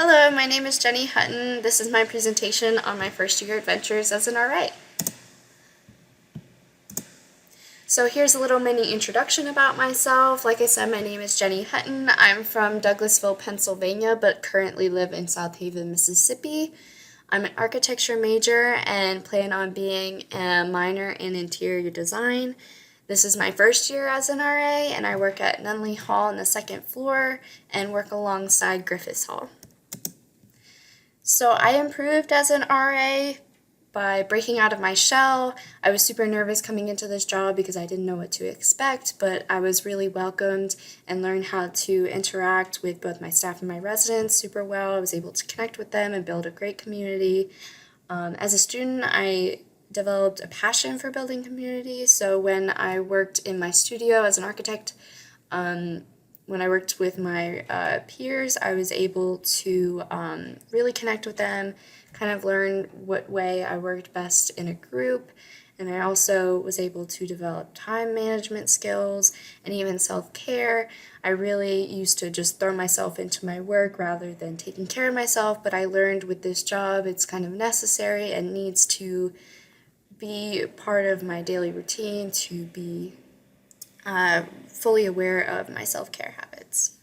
Hello, my name is Jenny Hutton. This is my presentation on my first year adventures as an RA. So here's a little mini introduction about myself. Like I said, my name is Jenny Hutton. I'm from Douglasville, Pennsylvania, but currently live in South Haven, Mississippi. I'm an architecture major and plan on being a minor in interior design. This is my first year as an RA, and I work at Nunley Hall on the second floor and work alongside Griffiths Hall. So I improved as an RA by breaking out of my shell. I was super nervous coming into this job because I didn't know what to expect, but I was really welcomed and learned how to interact with both my staff and my residents super well. I was able to connect with them and build a great community. As a student, I developed a passion for building community, so when I worked in my studio as an architect, when I worked with my peers, I was able to really connect with them, kind of learn what way I worked best in a group, and I also was able to develop time management skills and even self-care. I really used to just throw myself into my work rather than taking care of myself, but I learned with this job it's kind of necessary and needs to be part of my daily routine to be fully aware of my self-care habits.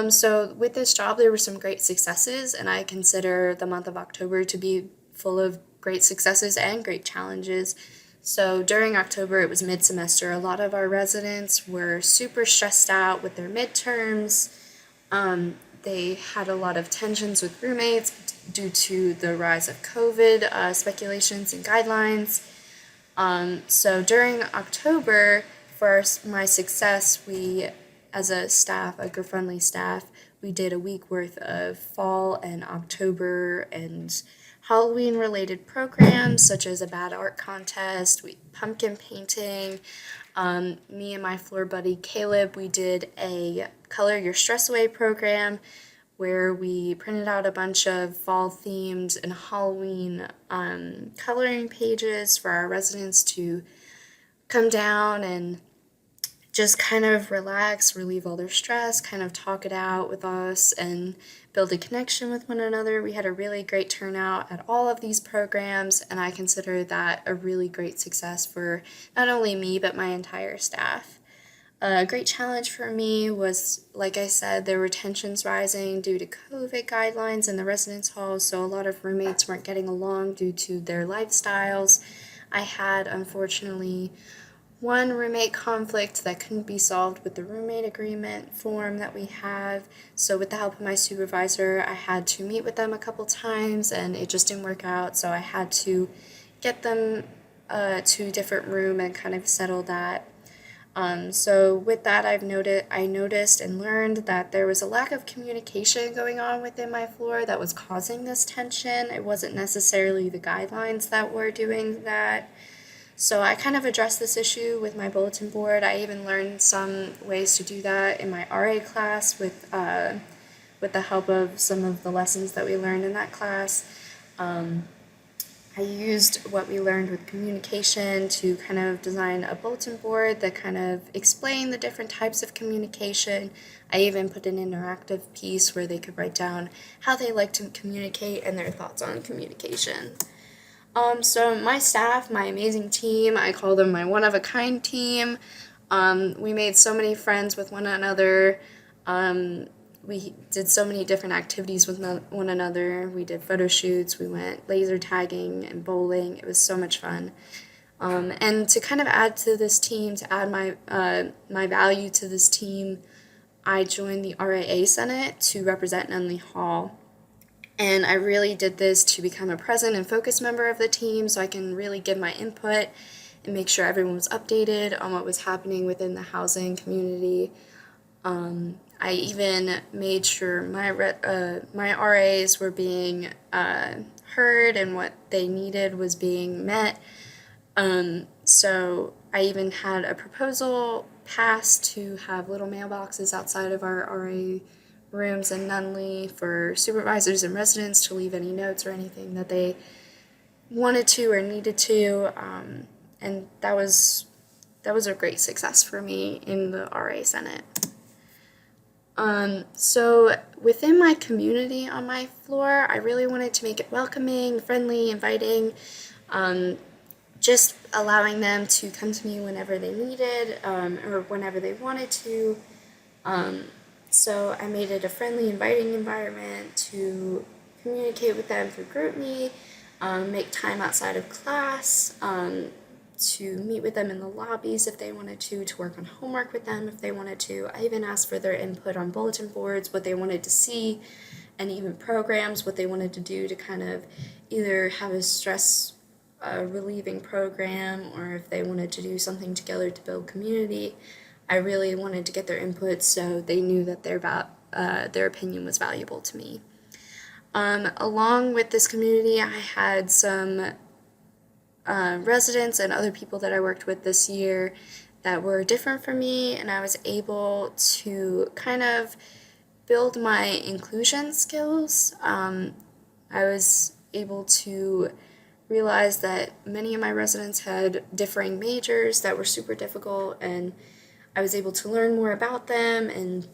So with this job, there were some great successes, and I consider the month of October to be full of great successes and great challenges. So during October, it was mid-semester. A lot of our residents were super stressed out with their midterms. They had a lot of tensions with roommates due to the rise of COVID speculations and guidelines. So during October, for my success, we, as a staff, a GRIP-friendly staff, we did a week worth of fall and October and Halloween-related programs, such as a bad art contest, pumpkin painting. Me and my floor buddy Caleb, we did a Color Your Stress Away program where we printed out a bunch of fall-themed and Halloween coloring pages for our residents to come down and just kind of relax, relieve all their stress, kind of talk it out with us and build a connection with one another. We had a really great turnout at all of these programs, and I consider that a really great success for not only me, but my entire staff. A great challenge for me was, like I said, there were tensions rising due to COVID guidelines in the residence hall, so a lot of roommates weren't getting along due to their lifestyles. I had, unfortunately, one roommate conflict that couldn't be solved with the roommate agreement form that we have. So with the help of my supervisor, I had to meet with them a couple times and it just didn't work out. So I had to get them to a different room and kind of settle that. So with that, I noticed and learned that there was a lack of communication going on within my floor that was causing this tension. It wasn't necessarily the guidelines that were doing that. So I kind of addressed this issue with my bulletin board. I even learned some ways to do that in my RA class with the help of some of the lessons that we learned in that class. I used what we learned with communication to kind of design a bulletin board that kind of explained the different types of communication. I even put an interactive piece where they could write down how they like to communicate and their thoughts on communication. So my staff, my amazing team, I call them my one-of-a-kind team. We made so many friends with one another. We did so many different activities with one another. We did photo shoots, we went laser tagging and bowling. It was so much fun. And to kind of add to this team, to add my value to this team, I joined the RAA Senate to represent Nunley Hall. And I really did this to become a present and focused member of the team so I can really give my input and make sure everyone was updated on what was happening within the housing community. I even made sure my RAs were being heard and what they needed was being met. So I even had a proposal passed to have little mailboxes outside of our RA rooms in Nunley for supervisors and residents to leave any notes or anything that they wanted to or needed to, and that was a great success for me in the RA Senate. So within my community on my floor, I really wanted to make it welcoming, friendly, inviting, um, just allowing them to come to me whenever they needed, or whenever they wanted to. Um, so I made it a friendly, inviting environment to communicate with them through GroupMe, make time outside of class, to meet with them in the lobbies if they wanted to work on homework with them if they wanted to. I even asked for their input on bulletin boards, what they wanted to see, and even programs, what they wanted to do to kind of either have a stress relieving program or if they wanted to do something together to build community. I really wanted to get their input so they knew that their opinion was valuable to me. Along with this community, I had some residents and other people that I worked with this year that were different from me, and I was able to kind of build my inclusion skills. I was able to realize that many of my residents had differing majors that were super difficult, and I was able to learn more about them and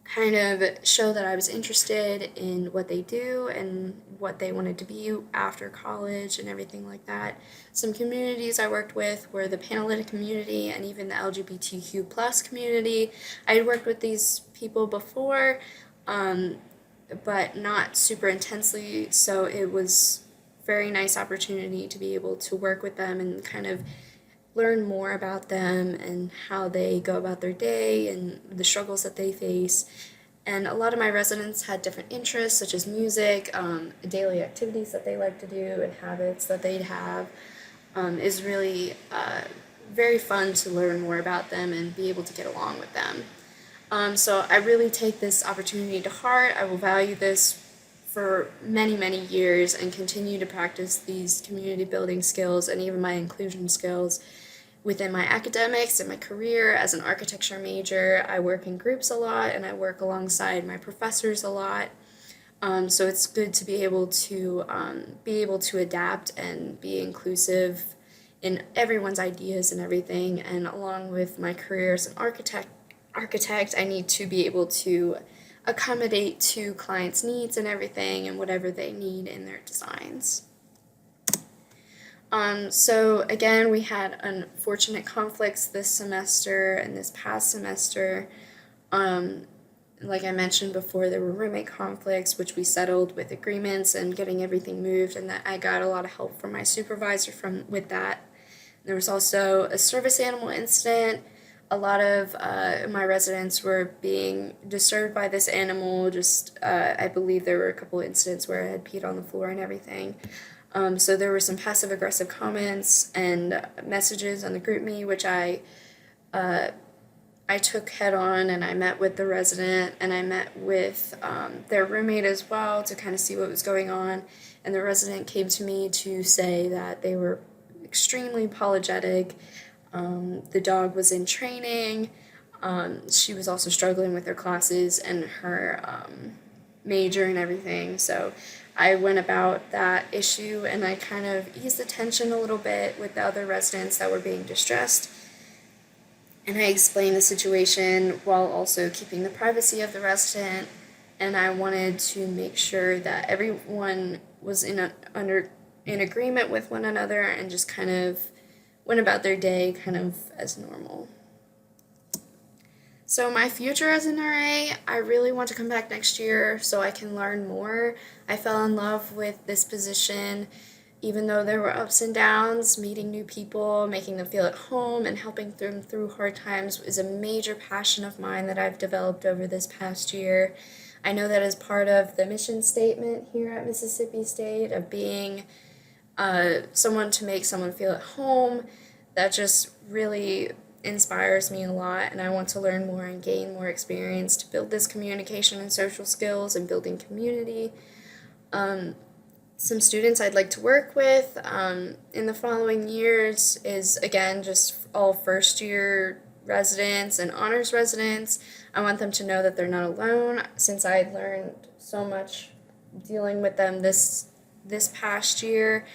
kind of show that I was interested in what they do and what they wanted to be after college and everything like that. Some communities I worked with were the Panhellenic community and even the LGBTQ plus community. I had worked with these people before, but not super intensely, so it was very nice opportunity to be able to work with them and kind of learn more about them and how they go about their day and the struggles that they face. And a lot of my residents had different interests, such as music, daily activities that they like to do, and habits that they'd have. Is really very fun to learn more about them and be able to get along with them. So I really take this opportunity to heart. I will value this for many, many years and continue to practice these community building skills and even my inclusion skills within my academics and my career as an architecture major. I work in groups a lot and I work alongside my professors a lot. So it's good to be able to adapt and be inclusive in everyone's ideas and everything. And along with my career as an architect, I need to be able to accommodate to clients' needs and everything and whatever they need in their designs. So again, we had unfortunate conflicts this semester and this past semester. Like I mentioned before, there were roommate conflicts, which we settled with agreements and getting everything moved, and that I got a lot of help from my supervisor with that. There was also a service animal incident. A lot of my residents were being disturbed by this animal. I believe there were a couple of incidents where it had peed on the floor and everything. So there were some passive aggressive comments and messages on the GroupMe, which I took head on, and I met with the resident and I met with their roommate as well to kind of see what was going on. And the resident came to me to say that they were extremely apologetic. The dog was in training. She was also struggling with her classes and her major and everything. So I went about that issue and I kind of eased the tension a little bit with the other residents that were being distressed. And I explained the situation while also keeping the privacy of the resident. And I wanted to make sure that everyone was in agreement with one another and just kind of went about their day kind of as normal. So my future as an RA, I really want to come back next year so I can learn more. I fell in love with this position, even though there were ups and downs. Meeting new people, making them feel at home, and helping them through hard times is a major passion of mine that I've developed over this past year. I know that as part of the mission statement here at Mississippi State of being someone to make someone feel at home, that just really inspires me a lot, and I want to learn more and gain more experience to build this communication and social skills and building community. Some students I'd like to work with in the following years is, again, just all first year residents and honors residents. I want them to know that they're not alone, since I learned so much dealing with them this past year.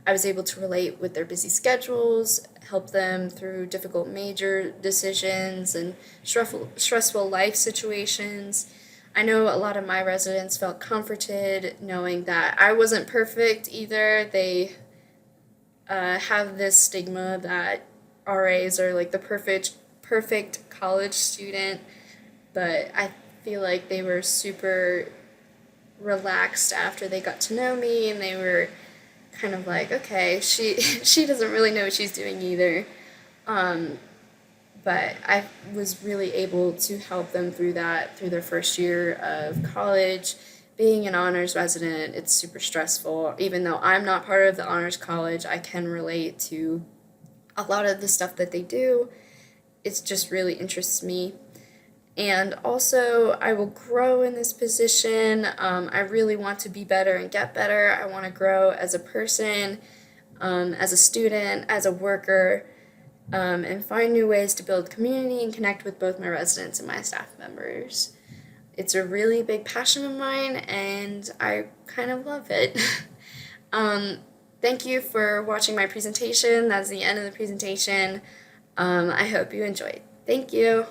I was able to relate with their busy schedules, help them through difficult major decisions and stressful life situations. I know a lot of my residents felt comforted knowing that I wasn't perfect either. They have this stigma that RAs are like the perfect college student, but I feel like they were super relaxed after they got to know me, and they were kind of like, okay, she doesn't really know what she's doing either. Um, but I was really able to help them through that through their first year of college. Being an honors resident, it's super stressful. Even though I'm not part of the honors college, I can relate to a lot of the stuff that they do. It just really interests me. And also, I will grow in this position. I really want to be better and get better. I want to grow as a person, as a student, as a worker, and find new ways to build community and connect with both my residents and my staff members. It's a really big passion of mine, and I kind of love it. um, Thank you for watching my presentation. That's the end of the presentation. I hope you enjoyed. Thank you.